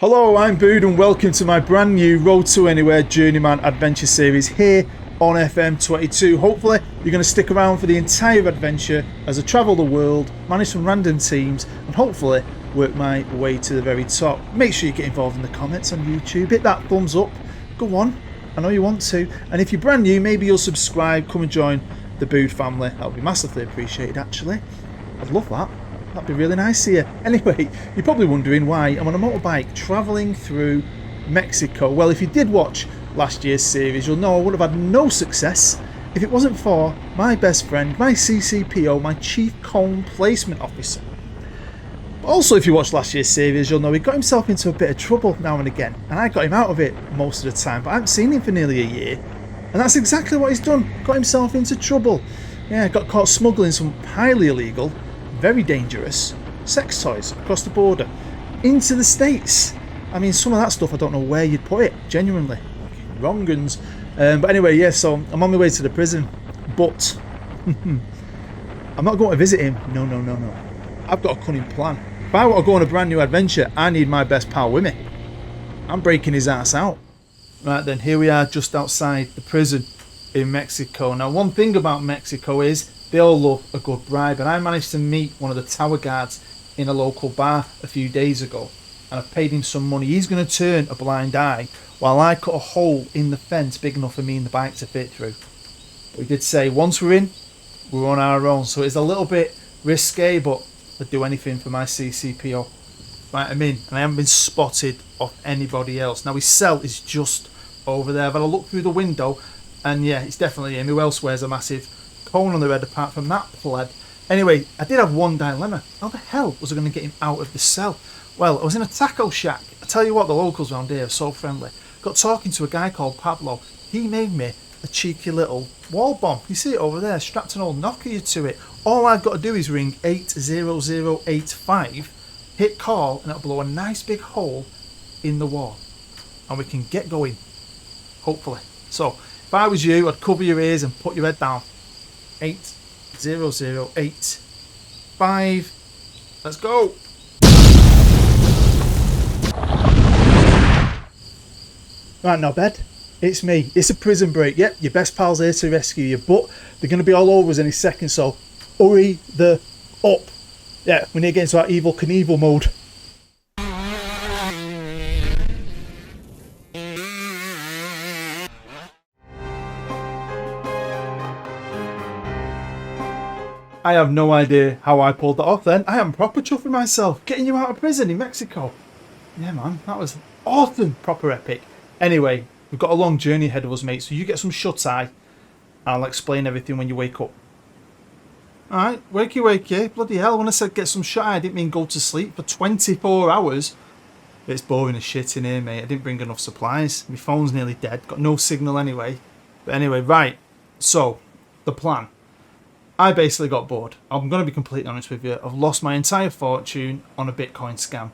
Hello, I'm Bood and welcome to my brand new Road to Anywhere Journeyman adventure series here on FM22. Hopefully you're going to stick around for the entire adventure as I travel the world, manage some random teams and hopefully work my way to the very top. Make sure you get involved in the comments on YouTube, hit that thumbs up, go on, I know you want to, and if you're brand new maybe you'll subscribe, come and join the Bood family. That would be massively appreciated actually. I'd love that. That'd be really nice here. Anyway, you're probably wondering why I'm on a motorbike travelling through Mexico. Well, if you did watch last year's series, you'll know I would have had no success if it wasn't for my best friend, my CCPO, my Chief Cone Placement Officer. But also, if you watched last year's series, you'll know he got himself into a bit of trouble now and again, and I got him out of it most of the time, but I haven't seen him for nearly a year, and that's exactly what he's done, got himself into trouble. Yeah, got caught smuggling some highly illegal, very dangerous sex toys across the border into the States. I mean, some of that stuff I don't know where you'd put it, genuinely. Wrong uns. But anyway, yeah, so I'm on my way to the prison, but I'm not going to visit him. No. I've got a cunning plan. If I want to go on a brand new adventure, I need my best pal with me. I'm breaking his ass out. Right then, here we are just outside the prison in Mexico. Now, one thing about Mexico is they all love a good bribe, and I managed to meet one of the tower guards in a local bar a few days ago, and I've paid him some money. He's going to turn a blind eye while I cut a hole in the fence big enough for me and the bike to fit through. But he did say once we're in, we're on our own, so it's a little bit risque, but I'd do anything for my CCPO. Right, I'm in, and I haven't been spotted off anybody else. Now his cell is just over there. I've had a look through the window, and yeah, it's definitely him. Who else wears a massive cone on the head apart from that pleb? Anyway, I did have one dilemma. How the hell was I going to get him out of the cell? Well, I was in a taco shack. I tell you what, the locals around here are so friendly. Got talking to a guy called Pablo. He made me a cheeky little wall bomb. You see it over there, strapped an old Nokia to it. All I've got to do is ring 80085, hit call, and it'll blow a nice big hole in the wall. And we can get going, hopefully. So, if I was you, I'd cover your ears and put your head down. 80085. Let's go. Right now, bed. It's me. It's a prison break. Yep, your best pal's here to rescue you, but they're going to be all over us any second, so hurry the up. Yeah, we need to get into our Evil Knievel mode. I have no idea how I pulled that off then. I am proper chuffing myself. Getting you out of prison in Mexico. Yeah, man, that was awesome. Proper epic. Anyway, we've got a long journey ahead of us, mate, so you get some shut-eye. I'll explain everything when you wake up. Alright, wakey. Bloody hell, when I said get some shut-eye, I didn't mean go to sleep for 24 hours. It's boring as shit in here, mate. I didn't bring enough supplies. My phone's nearly dead. Got no signal anyway. But anyway, right. So, the plan. I basically got bored. I'm going to be completely honest with you. I've lost my entire fortune on a Bitcoin scam.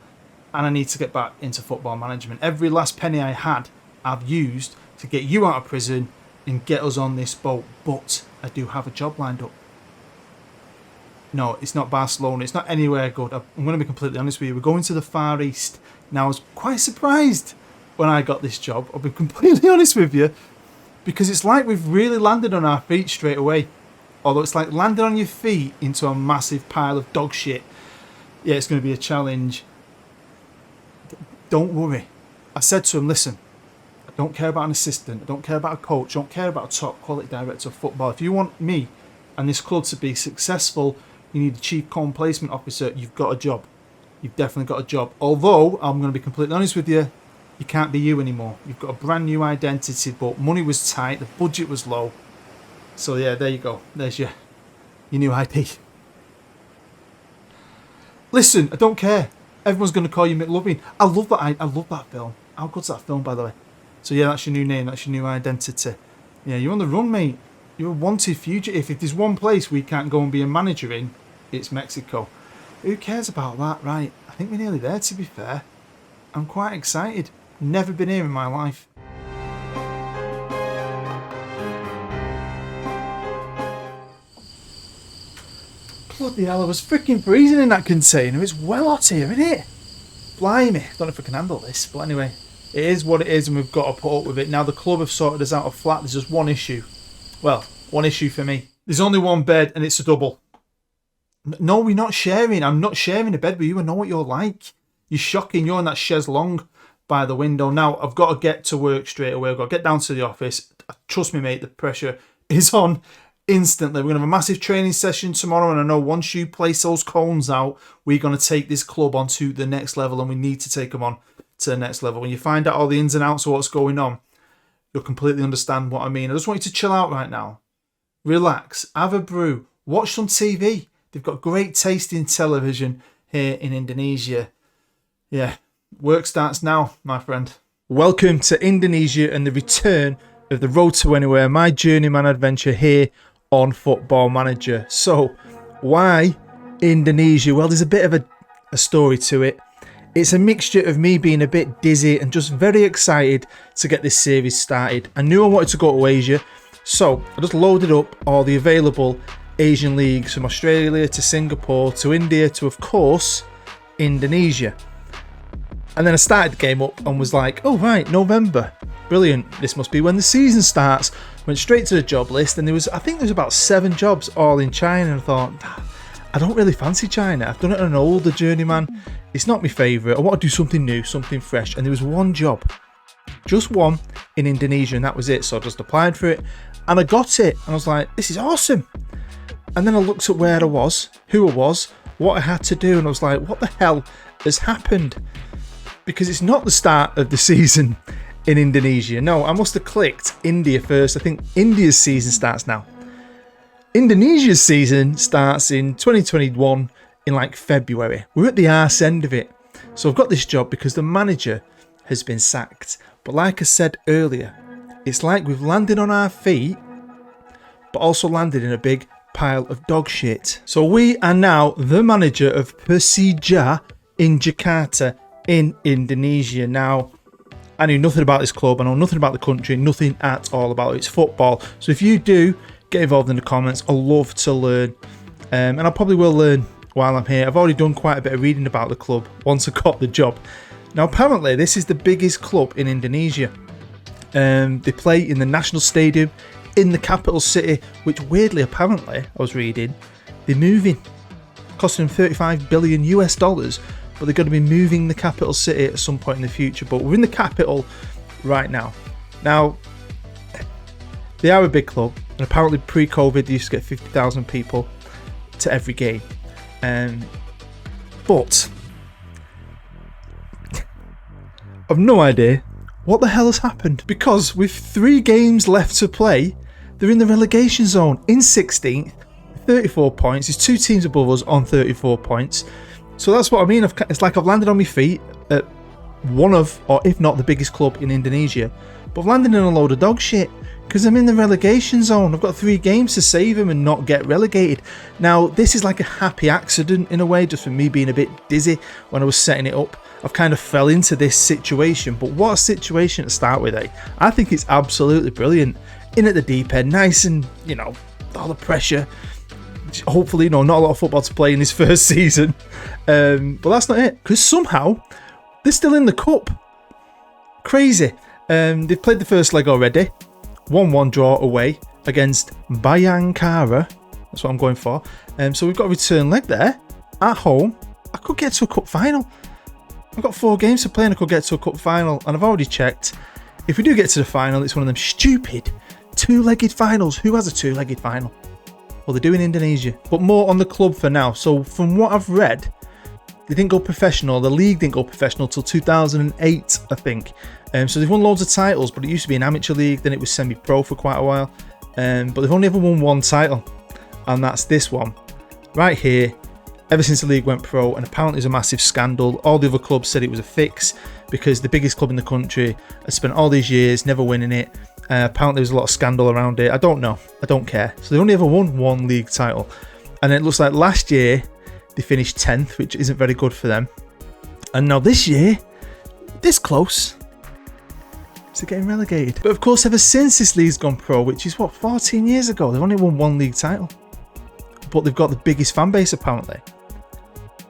And I need to get back into football management. Every last penny I had, I've used to get you out of prison and get us on this boat. But I do have a job lined up. No, it's not Barcelona. It's not anywhere good. I'm going to be completely honest with you. We're going to the Far East. Now, I was quite surprised when I got this job. I'll be completely honest with you. Because it's like we've really landed on our feet straight away. Although it's like landing on your feet into a massive pile of dog shit. Yeah, it's going to be a challenge. Don't worry. I said to him, listen, I don't care about an assistant. I don't care about a coach. I don't care about a top quality director of football. If you want me and this club to be successful, you need a Chief Cone Placement Officer. You've got a job. You've definitely got a job. Although, I'm going to be completely honest with you, you can't be you anymore. You've got a brand new identity, but money was tight. The budget was low. So yeah, there you go. There's your new ID. Listen, I don't care. Everyone's going to call you McLovin. I love that film. How good's that film, by the way? So yeah, that's your new name. That's your new identity. Yeah, you're on the run, mate. You're a wanted fugitive. If there's one place we can't go and be a manager in, it's Mexico. Who cares about that, right? I think we're nearly there, to be fair. I'm quite excited. Never been here in my life. Bloody hell, I was freaking freezing in that container. It's well hot here, isn't it? Blimey, I don't know if I can handle this, but anyway, it is what it is, and we've got to put up with it. Now the club have sorted us out a flat. There's just one issue. Well, one issue for me. There's only one bed, and it's a double. No, we're not sharing. I'm not sharing a bed with you. I know what you're like. You're shocking. You're in that chaise longue by the window. Now, I've got to get to work straight away. I've got to get down to the office. Trust me, mate, the pressure is on instantly. We're going to have a massive training session tomorrow, and I know once you place those cones out, we're going to take this club onto the next level, and we need to take them on to the next level. When you find out all the ins and outs of what's going on, you'll completely understand what I mean. I just want you to chill out right now. Relax, have a brew, watch some TV. They've got great tasting television here in Indonesia. Yeah, work starts now, my friend. Welcome to Indonesia and the return of the Road to Anywhere, my Journeyman adventure here on Football Manager. So, why Indonesia? Well, there's a bit of a story to it. It's a mixture of me being a bit dizzy and just very excited to get this series started. I knew I wanted to go to Asia, so I just loaded up all the available Asian leagues from Australia to Singapore to India to, of course, Indonesia. And then I started the game up and was like, oh right, November. Brilliant. This must be when the season starts. Went straight to the job list, and I think there was about 7 jobs all in China, and I thought, I don't really fancy China. I've done it on an older Journeyman. It's not my favourite. I want to do something new, something fresh. And there was one job, just one, in Indonesia, and that was it. So I just applied for it, and I got it. And I was like, this is awesome. And then I looked at where I was, who I was, what I had to do, and I was like, what the hell has happened? Because it's not the start of the season in Indonesia. No, I must have clicked India first. I think India's season starts now. Indonesia's season starts in 2021 in like February. We're at the arse end of it. So I've got this job because the manager has been sacked. But like I said earlier, it's like we've landed on our feet, but also landed in a big pile of dog shit. So we are now the manager of Persija in Jakarta in Indonesia. Now, I knew nothing about this club. I know nothing about the country, nothing at all about its football. So if you do, get involved in the comments. I love to learn, and I probably will learn while I'm here. I've already done quite a bit of reading about the club once I got the job. Now, apparently, this is the biggest club in Indonesia. They play in the national stadium in the capital city, which weirdly, apparently, I was reading, they're moving, costing them $35 billion US, but they're going to be moving the capital city at some point in the future. But we're in the capital right now. Now, they are a big club, and apparently pre-COVID they used to get 50,000 people to every game. But I've no idea what the hell has happened, because with 3 games left to play, they're in the relegation zone in 16th, 34 points. There's 2 teams above us on 34 points. So that's what I mean. It's like I've landed on my feet at one of, or if not the biggest club in Indonesia, but I've landed in a load of dog shit because I'm in the relegation zone. I've got 3 games to save him and not get relegated. Now, this is like a happy accident in a way, just for me being a bit dizzy when I was setting it up. I've kind of fell into this situation, but what a situation to start with, eh? I think it's absolutely brilliant. In at the deep end, nice and, all the pressure. Hopefully, not a lot of football to play in this first season. But that's not it, because somehow they're still in the cup. Crazy. They've played the first leg already. 1-1 draw away against Bayangkara. That's what I'm going for. So we've got a return leg there at home. I could get to a cup final. I've got 4 games to play and I could get to a cup final. And I've already checked. If we do get to the final, it's one of them stupid 2-legged finals. Who has a 2-legged final? Well, they do in Indonesia. But more on the club for now. So from what I've read, they didn't go professional. The league didn't go professional till 2008, I think. So they've won loads of titles, but it used to be an amateur league. Then it was semi-pro for quite a while. But they've only ever won 1 title. And that's this one. Right here. Ever since the league went pro. And apparently it was a massive scandal. All the other clubs said it was a fix, because the biggest club in the country has spent all these years never winning it. Apparently there was a lot of scandal around it. I don't know. I don't care. So they only ever won 1 league title. And it looks like last year they finished 10th, which isn't very good for them. And now this year, this close to getting relegated. But of course, ever since this league's gone pro, which is 14 years ago, they've only won 1 league title. But they've got the biggest fan base apparently.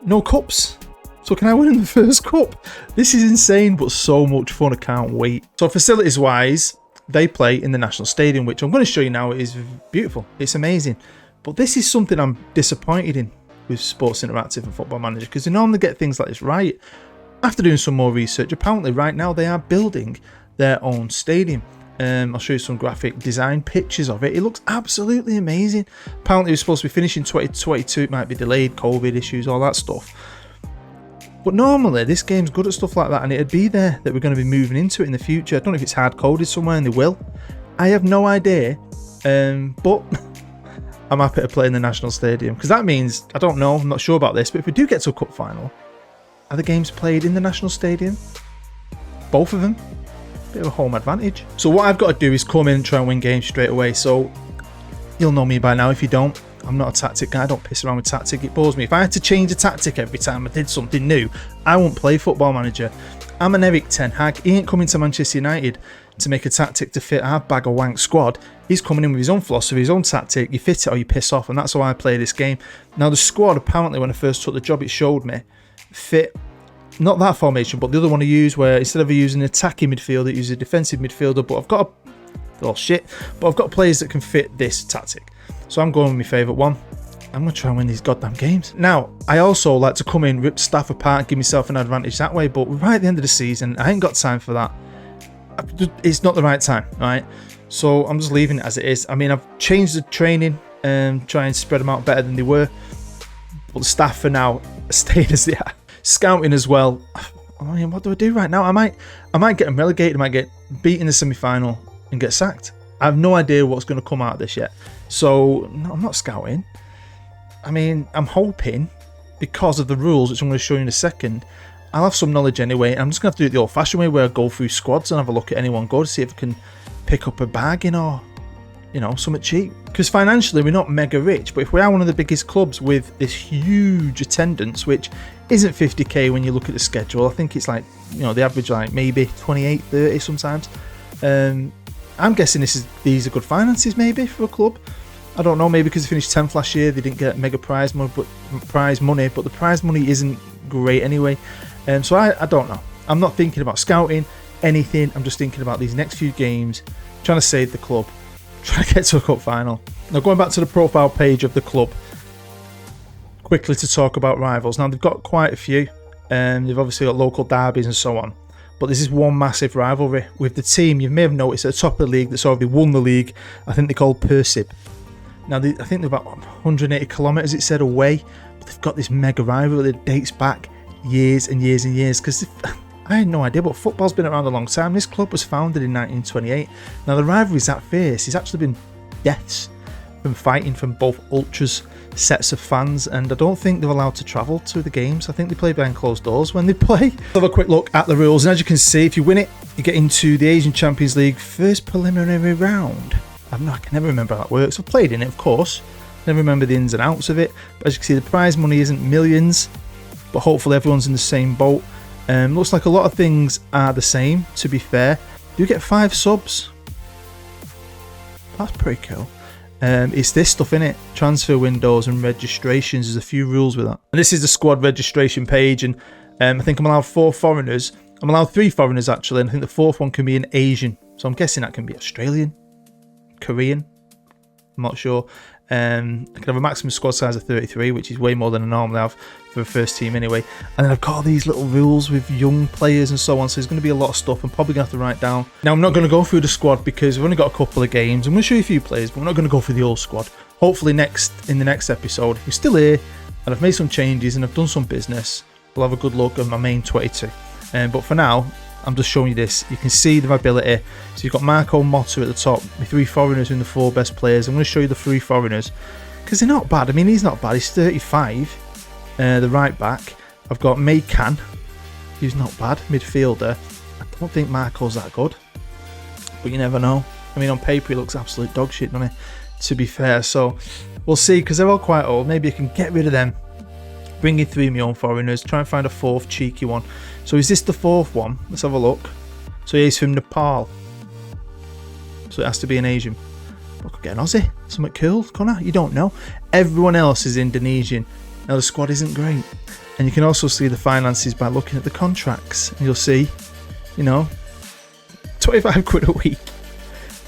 No cups. So can I win in the first cup? This is insane, but so much fun. I can't wait. So facilities wise, they play in the National Stadium, which I'm going to show you now. It is beautiful. It's amazing. But this is something I'm disappointed in with Sports Interactive and Football Manager, because they normally get things like this right. After doing some more research, apparently right now they are building their own stadium. I'll show you some graphic design pictures of it. It looks absolutely amazing. Apparently it was supposed to be finished in 2022. It might be delayed, COVID issues, all that stuff. But normally this game's good at stuff like that, and it'd be there that we're going to be moving into it in the future. I don't know if it's hard-coded somewhere, and they will. I have no idea, but I'm happy to play in the National Stadium, because that means, I don't know, I'm not sure about this, but if we do get to a cup final, are the games played in the National Stadium? Both of them? Bit of a home advantage. So what I've got to do is come in and try and win games straight away. So you'll know me by now. If you don't, I'm not a tactic guy. I don't piss around with tactic. It bores me. If I had to change a tactic every time I did something new, I wouldn't play Football Manager. I'm an Erik Ten Hag. He ain't coming to Manchester United to make a tactic to fit our bag of wank squad. He's coming in with his own philosophy, his own tactic. You fit it or you piss off, and that's how I play this game. Now the squad, apparently when I first took the job, it showed me fit not that formation, but the other one I use, where instead of using an attacking midfielder, it uses a defensive midfielder. But I've got I've got players that can fit this tactic. So I'm going with my favourite one. I'm going to try and win these goddamn games. Now, I also like to come in, rip staff apart, and give myself an advantage that way. But right at the end of the season, I ain't got time for that. It's not the right time, right? So I'm just leaving it as it is. I mean, I've changed the training and try and spread them out better than they were. But the staff for now are staying as they are. Scouting as well. I mean, what do I do right now? I might get them relegated. I might get beaten in the semi-final and get sacked. I have no idea what's going to come out of this yet. So no, I'm not scouting. I mean, I'm hoping, because of the rules, which I'm going to show you in a second, I'll have some knowledge anyway. I'm just going to have to do it the old-fashioned way, where I go through squads and have a look at anyone go to see if I can pick up a bargain or, you know, something cheap. Because financially, we're not mega rich, but if we are one of the biggest clubs with this huge attendance, which isn't 50k when you look at the schedule, I think it's like, you know, the average like maybe 28, 30 sometimes. I'm guessing these are good finances maybe for a club. I don't know, maybe because they finished 10th last year, they didn't get mega prize money, but the prize money isn't great anyway. So I don't know. I'm not thinking about scouting anything. I'm just thinking about these next few games, trying to save the club, trying to get to a cup final. Now, going back to the profile page of the club, quickly to talk about rivals. Now, they've got quite a few, and they've obviously got local derbies and so on. But this is one massive rivalry with the team, you may have noticed, at the top of the league that's already won the league. I think they're called Persib. Now, I think they're about 180 kilometres, it said, away. But they've got this mega rivalry that dates back years and years and years. Because I had no idea, but football's been around a long time. This club was founded in 1928. Now, the rivalry's that fierce. It's actually been deaths from fighting from both ultras, sets of fans, and I don't think they're allowed to travel to the games. I think they play behind closed doors when they play. Let's have a quick look at the rules, and as you can see, if you win it, you get into the Asian Champions League first preliminary round. I can never remember how that works. I've played in it, of course. Never remember the ins and outs of it. But as you can see, the prize money isn't millions, but hopefully everyone's in the same boat. Looks like a lot of things are the same, to be fair. You get 5 subs. That's pretty cool. It's this stuff in it, transfer windows and registrations. There's a few rules with that. And this is the squad registration page, and I think I'm allowed 4 foreigners. I'm allowed 3 foreigners actually, and I think the 4th one can be an Asian. So I'm guessing that can be Australian, Korean, I'm not sure. I can have a maximum squad size of 33, which is way more than I normally have for a first team anyway. And then I've got all these little rules with young players and so on, so there's going to be a lot of stuff I'm probably going to have to write down. Now, I'm not going to go through the squad because we've only got a couple of games. I'm going to show you a few players, but we're not going to go through the whole squad. Hopefully in the next episode, we're still here and I've made some changes and I've done some business. We'll have a good look at my main 22. But for now, I'm just showing you this. You can see the mobility. So you've got Marco Motta at the top, with 3 foreigners in the 4 best players. I'm going to show you the 3 foreigners because they're not bad. I mean, he's not bad. He's 35, the right back. I've got Maycan, who's not bad, midfielder. I don't think Marco's that good, but you never know. I mean, on paper, he looks absolute dog shit, doesn't he? To be fair, so we'll see, because they're all quite old. Maybe I can get rid of them, bring in 3 of my own foreigners, try and find a 4th cheeky one. So is this the 4th one? Let's have a look. So he's from Nepal, so it has to be an Asian. I could get an Aussie, something cool, can't I? You don't know. Everyone else is Indonesian. Now the squad isn't great, and you can also see the finances by looking at the contracts, and you'll see, you know, 25 quid a week.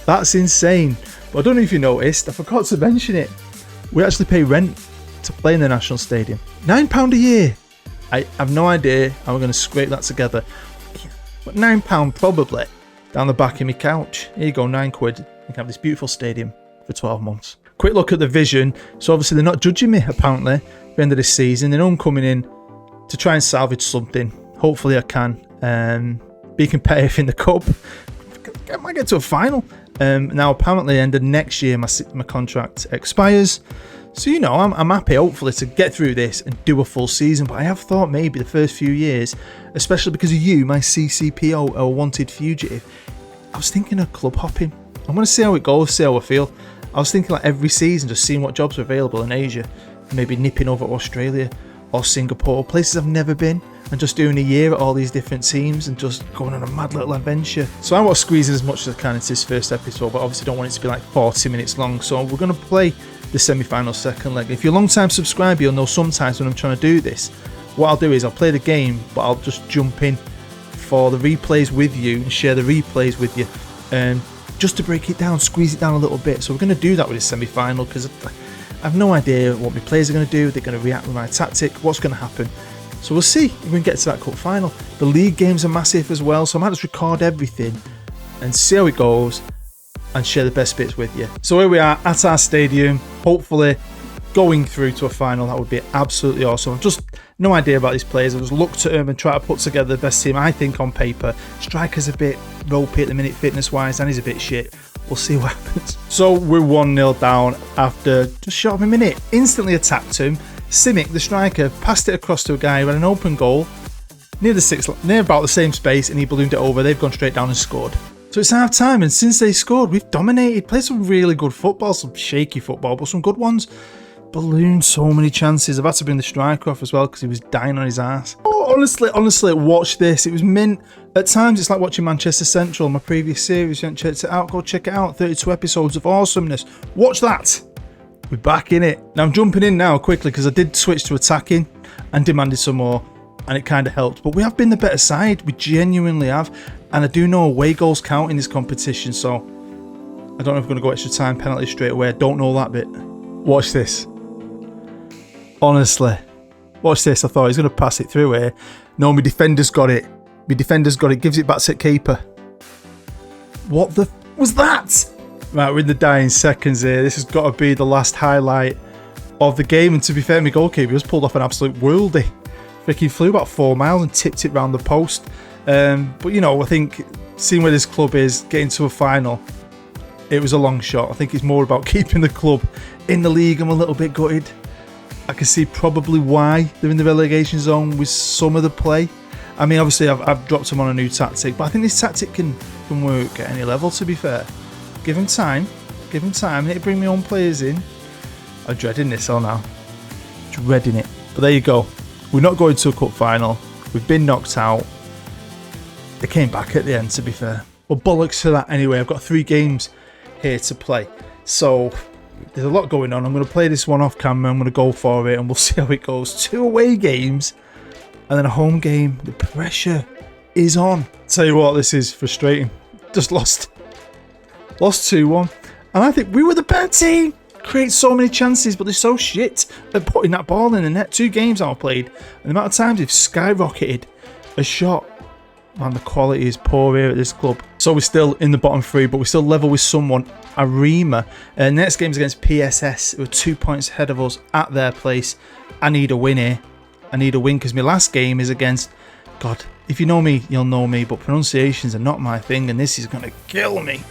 That's insane. But I don't know if you noticed, I forgot to mention it. We actually pay rent to play in the National Stadium. £9 a year. I have no idea how we're going to scrape that together. But £9 probably down the back of my couch. Here you go, 9 quid. You can have this beautiful stadium for 12 months. Quick look at the vision. So obviously they're not judging me, apparently, at the end of this season. They know I'm coming in to try and salvage something. Hopefully I can be competitive in the cup. I might get to a final. Now apparently end of next year my contract expires. So, you know, I'm happy, hopefully, to get through this and do a full season. But I have thought maybe the first few years, especially because of you, my CCPO, or wanted fugitive, I was thinking of club hopping. I'm going to see how it goes, see how I feel. I was thinking like every season, just seeing what jobs are available in Asia. Maybe nipping over to Australia or Singapore, places I've never been. And just doing a year at all these different teams and just going on a mad little adventure. So I want to squeeze in as much as I can into this first episode, but obviously don't want it to be like 40 minutes long. So we're going to play the semi-final second leg. If you're a long-time subscriber, you'll know sometimes when I'm trying to do this, what I'll do is I'll play the game, but I'll just jump in for the replays with you and share the replays with you, just to break it down, squeeze it down a little bit. So we're going to do that with this semi-final because I have no idea what my players are going to do. They're going to react with my tactic, what's going to happen. So we'll see if we can get to that cup final. The league games are massive as well, so I might just record everything and see how it goes and share the best bits with you. So here we are at our stadium, hopefully going through to a final. That would be absolutely awesome. I've just no idea about these players. I just looked at them and try to put together the best team I think on paper. Striker's a bit ropey at the minute fitness wise, and he's a bit shit. We'll see what happens. So we're 1-0 down after just short of a minute. Instantly attacked him. Simic, the striker, passed it across to a guy who had an open goal near about the same space, and he ballooned it over. They've gone straight down and scored. So it's half time, and since they scored, we've dominated. Played some really good football, some shaky football, but some good ones. Ballooned so many chances. I've had to bring the striker off as well because he was dying on his ass. Oh, honestly, watch this. It was mint. At times, it's like watching Manchester Central, my previous series. If you haven't checked it out, go check it out. 32 episodes of awesomeness. Watch that. We're back in it. Now I'm jumping in now quickly because I did switch to attacking and demanded some more, and it kind of helped. But we have been the better side. We genuinely have. And I do know away goals count in this competition, so I don't know if we're going to go extra time penalty straight away. I don't know that bit. Watch this. Honestly. Watch this. I thought he's going to pass it through here. No, my defender's got it. Gives it back to the keeper. What the was that? Right, we're in the dying seconds here. This has got to be the last highlight of the game. And to be fair, my goalkeeper just pulled off an absolute worldie. Freaking flew about 4 miles and tipped it round the post. But, you know, I think seeing where this club is, getting to a final, it was a long shot. I think it's more about keeping the club in the league. I'm a little bit gutted. I can see probably why they're in the relegation zone with some of the play. I mean, obviously, I've dropped them on a new tactic, but I think this tactic can work at any level, to be fair. Give him time. I need to bring my own players in. I'm dreading this all now. Dreading it. But there you go. We're not going to a cup final. We've been knocked out. They came back at the end, to be fair. Well, bollocks to that anyway. I've got 3 games here to play. So there's a lot going on. I'm going to play this one off camera. I'm going to go for it and we'll see how it goes. 2 away games and then a home game. The pressure is on. Tell you what, this is frustrating. Just lost 2-1. And I think we were the better team. Create so many chances, but they're so shit at putting that ball in the net. 2 games I've played, and the amount of times they've skyrocketed a shot. Man, the quality is poor here at this club. So we're still in the bottom 3, but we're still level with someone, Arima. Next game's against PSS, who are 2 points ahead of us at their place. I need a win here. I need a win because my last game is against... God, if you know me, you'll know me, but pronunciations are not my thing, and this is going to kill me.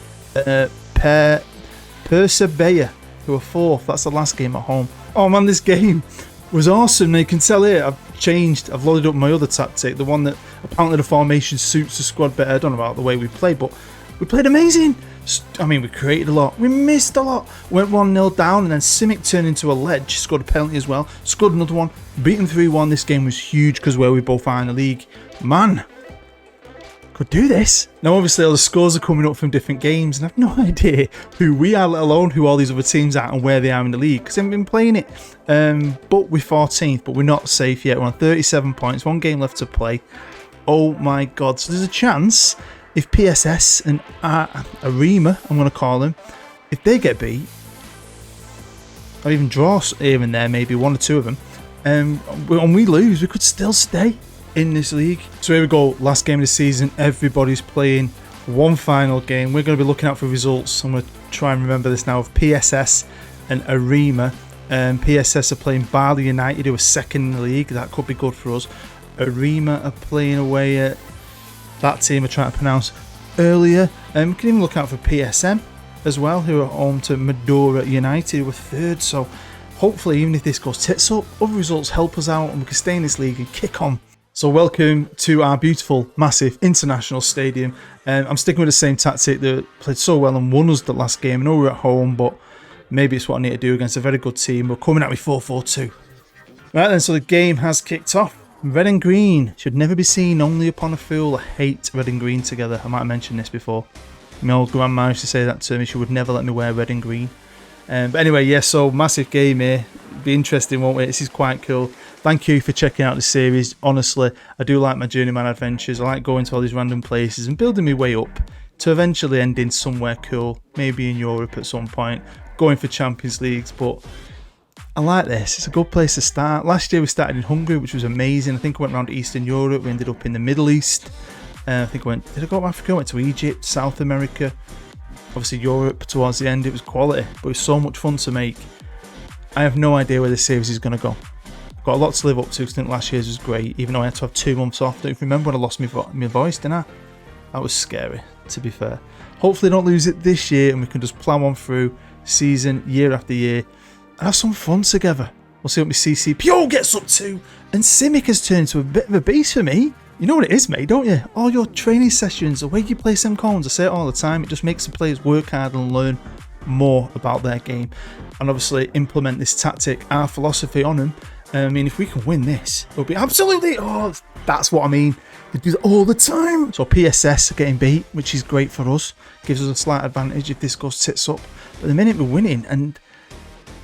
Persebaya, who are 4th. That's the last game at home. Oh man, this game was awesome. Now you can tell here I've loaded up my other tactic, the one that apparently the formation suits the squad better. I don't know about the way we played, but we played amazing. I mean, we created a lot, we missed a lot, went 1-0 down, and then Simic turned into a ledge, scored a penalty as well, scored another one, beat them 3-1. This game was huge because where we both are in the league. Man, could do this. Now, obviously, all the scores are coming up from different games, and I've no idea who we are, let alone who all these other teams are and where they are in the league, because I haven't been playing it. But we're 14th, but we're not safe yet. We're on 37 points, 1 game left to play. Oh my God. So there's a chance if PSS and Arima, I'm going to call them, if they get beat, or even draw here and there, maybe 1 or 2 of them, and we lose, we could still stay in this league. So here we go, last game of the season. Everybody's playing one final game. We're going to be looking out for results. I'm going to try and remember this now, of PSS and Arima. PSS are playing Bali United, who are second in the league. That could be good for us. Arima are playing away at that team I tried to pronounce earlier. We can even look out for PSM as well, who are home to Madura United, who are third. So hopefully, even if this goes tits up, other results help us out and we can stay in this league and kick on. So welcome to our beautiful, massive international stadium. I'm sticking with the same tactic that played so well and won us the last game. I know we're at home, but maybe it's what I need to do against a very good team. We're coming out with 4-4-2. Right then, so the game has kicked off. Red and green should never be seen, only upon a fool. I hate red and green together. I might have mentioned this before. My old grandma used to say that to me. She would never let me wear red and green. But anyway, yeah, so massive game here. Be interesting, won't it? This is quite cool. Thank you for checking out the series. Honestly, I do like my Journeyman adventures. I like going to all these random places and building my way up to eventually ending somewhere cool, maybe in Europe at some point, going for Champions Leagues. But I like this. It's a good place to start. Last year we started in Hungary, which was amazing. I think I went around Eastern Europe. We ended up in the Middle East. I think did I go to Africa? I went to Egypt, South America, obviously Europe towards the end. It was quality, but it was so much fun to make. I have no idea where this series is going to go. I've got a lot to live up to, because I think last year's was great, even though I had to have 2 months off. Don't you remember when I lost my voice, didn't I? That was scary, to be fair. Hopefully don't lose it this year and we can just plough on through season, year after year, and have some fun together. We'll see what my CCPO gets up to. And Simic has turned into a bit of a beast for me. You know what it is, mate, don't you? All your training sessions, the way you play some cones, I say it all the time, it just makes the players work hard and learn more about their game. And obviously implement this tactic, our philosophy on them. I mean, if we can win this, it'll be absolutely, oh, that's what I mean. They do that all the time. So PSS are getting beat, which is great for us. Gives us a slight advantage if this goes tits up. But the minute we're winning and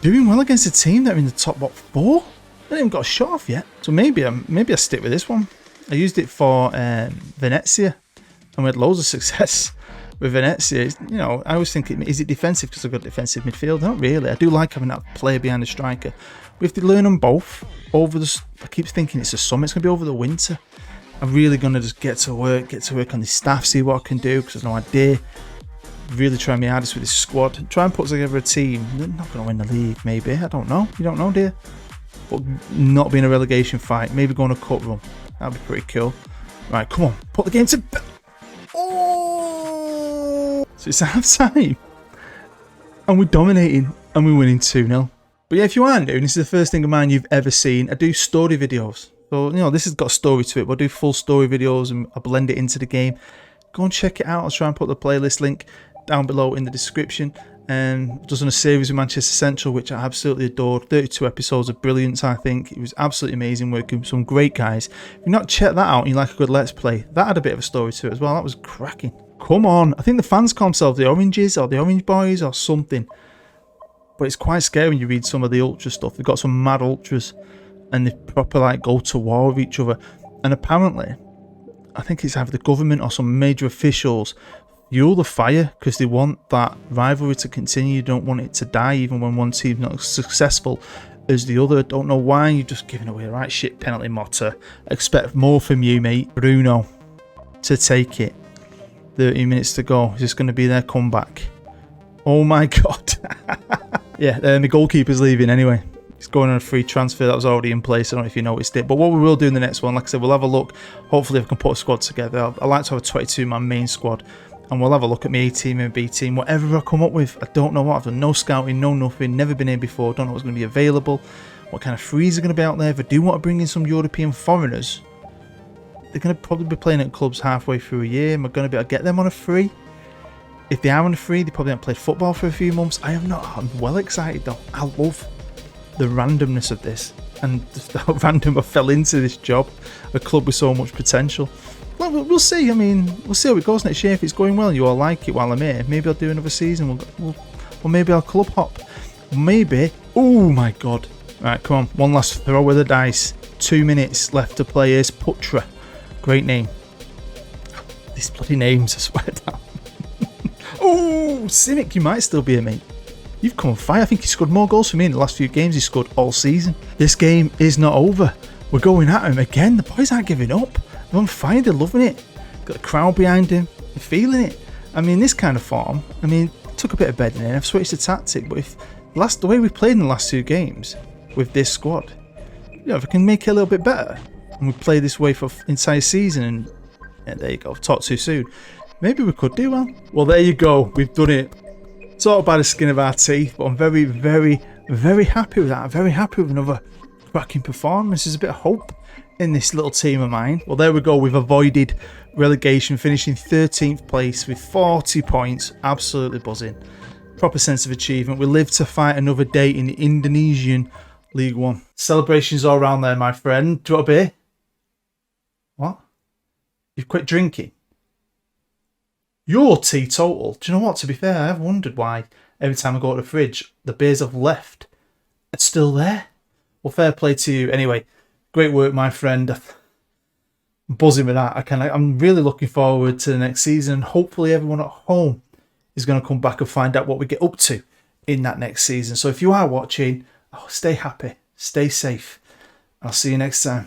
doing well against a team that are in the top, 4? They haven't even got a shot off yet. So maybe I stick with this one. I used it for Venezia, and we had loads of success with Venezia. You know, I always think, is it defensive because I've got defensive midfield? Not really. I do like having that player behind the striker. We have to learn them both over the... I keep thinking it's the summer. It's going to be over the winter. I'm really going to just get to work on the staff, see what I can do, because I've no idea. Really try my hardest with this squad. Try and put together a team. They're not going to win the league, maybe. I don't know. You don't know, dear. But not being a relegation fight. Maybe going a cup run. That'd be pretty cool. Right, come on. Put the game to... Oh! So it's half time. And we're dominating. And we're winning 2-0. But yeah, if you aren't new, this is the first thing of mine you've ever seen. I do story videos. So, you know, this has got a story to it. But I do full story videos and I blend it into the game. Go and check it out. I'll try and put the playlist link down below in the description. And just on a series with Manchester Central, which I absolutely adored. 32 episodes of brilliance, I think. It was absolutely amazing working with some great guys. If you've not checked that out and you like a good Let's Play, that had a bit of a story to it as well. That was cracking. Come on. I think the fans call themselves the Oranges or the Orange Boys or something. But it's quite scary when you read some of the Ultra stuff. They've got some mad Ultras and they proper like go to war with each other. And apparently, I think it's either the government or some major officials fuel the fire because they want that rivalry to continue. You don't want it to die even when one team's not as successful as the other. Don't know why. You're just giving away a right shit penalty, Motta. Expect more from you, mate. Bruno to take it. 30 minutes to go. Is this going to be their comeback? Oh my god. Yeah, my goalkeeper's leaving anyway. He's going on a free transfer that was already in place. I don't know if you noticed it. But what we will do in the next one, like I said, we'll have a look. Hopefully, if I can put a squad together. I like to have a 22-man main squad. And we'll have a look at my A team and B team. Whatever I come up with, I don't know what. I've done no scouting, no nothing. Never been here before. Don't know what's going to be available. What kind of frees are going to be out there. If I do want to bring in some European foreigners, they're going to probably be playing at clubs halfway through a year. Am I going to be able to get them on a free? If they are on a free, they probably haven't played football for a few months. I am not. I'm well excited though. I love the randomness of this. And how random I fell into this job. A club with so much potential. Well, we'll see. I mean, we'll see how it goes next year. If it's going well and you all like it while I'm here, maybe I'll do another season. Or maybe I'll club hop. Maybe. Oh my god. Right, come on. One last throw with the dice. 2 minutes left to play. Here's Putra. Great name. These bloody names, I swear down. Oh, Simic, you might still be a mate. You've come on fire. I think he scored more goals for me in the last few games he scored all season. This game is not over. We're going at him again. The boys aren't giving up. They're on fire. They're loving it. Got the crowd behind him. They're feeling it. I mean, this kind of form, I mean, took a bit of bedding in. I've switched the tactic, but if the way we played in the last 2 games with this squad, you know, if we can make it a little bit better and we play this way for entire season, and yeah, there you go, talk too soon, maybe we could do well. Well, there you go, we've done it. Sort of by the skin of our teeth, but I'm very, very, very happy with that. I'm very happy with another cracking performance. There's a bit of hope in this little team of mine. Well, there we go, we've avoided relegation, finishing 13th place with 40 points. Absolutely buzzing. Proper sense of achievement. We live to fight another day in the Indonesian League One. Celebrations all around there, my friend. Do you want a beer? What? You've quit drinking? You're teetotal. Do you know what? To be fair, I've wondered why every time I go to the fridge, the beers I've left are still there. Well, fair play to you. Anyway, great work, my friend. I'm buzzing with that. I'm really looking forward to the next season. Hopefully everyone at home is going to come back and find out what we get up to in that next season. So if you are watching, stay happy, stay safe. I'll see you next time.